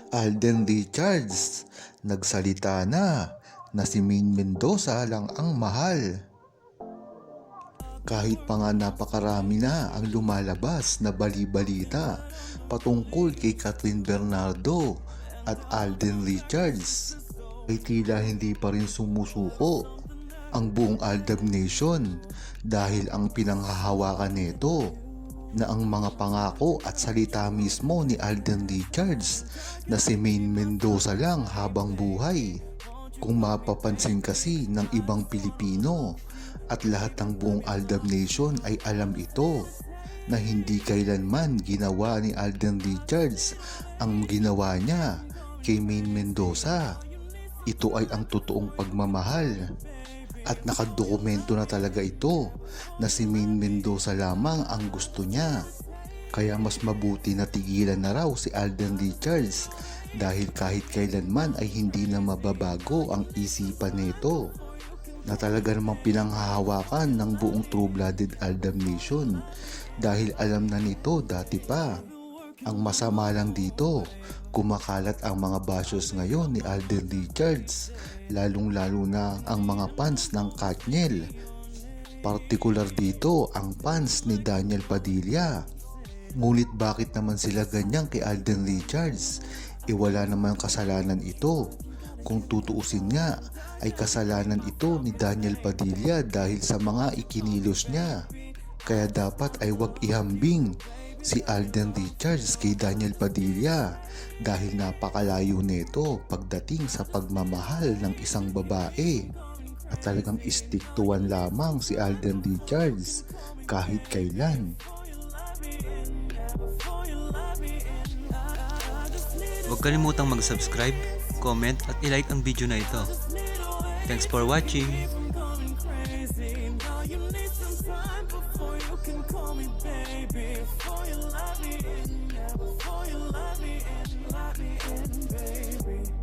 Alden Richards, nagsalita na si Maine Mendoza lang ang mahal. Kahit pa nga napakarami na ang lumalabas na bali-balita patungkol kay Catherine Bernardo at Alden Richards, ay tila hindi pa rin sumusuko ang buong Aldab Nation dahil ang pinanghahawakan nito na ang mga pangako at salita mismo ni Alden Richards na si Maine Mendoza lang habang buhay. Kung mapapansin kasi ng ibang Pilipino at lahat ng buong Aldab Nation ay alam ito na hindi kailanman ginawa ni Alden Richards ang ginawa niya kay Maine Mendoza. Ito ay ang totoong pagmamahal at nakadokumento na talaga ito na si Maine Mendoza lamang ang gusto niya. Kaya mas mabuti na tigilan na raw si Alden Richards dahil kahit kailanman ay hindi na mababago ang isipan nito na talaga namang pinanghahawakan ng buong true-blooded Aldab Nation dahil alam na nito dati pa. Ang masama lang dito, kumakalat ang mga bashers ngayon ni Alden Richards, lalong-lalo na ang mga fans ng Katniel. Partikular dito ang fans ni Daniel Padilla. Ngunit bakit naman sila ganyan kay Alden Richards? Wala naman kasalanan ito. Kung tutuusin nga, ay kasalanan ito ni Daniel Padilla dahil sa mga ikinilos niya. Kaya dapat ay wag ihambing si Alden Richards kay Daniel Padilla dahil napakalayo nito pagdating sa pagmamahal ng isang babae. At talagang stick to one lamang si Alden Richards kahit kailan. Huwag kalimutang mag-subscribe, comment at i-like ang video na ito. Thanks for watching! Before you love me and let me in, baby.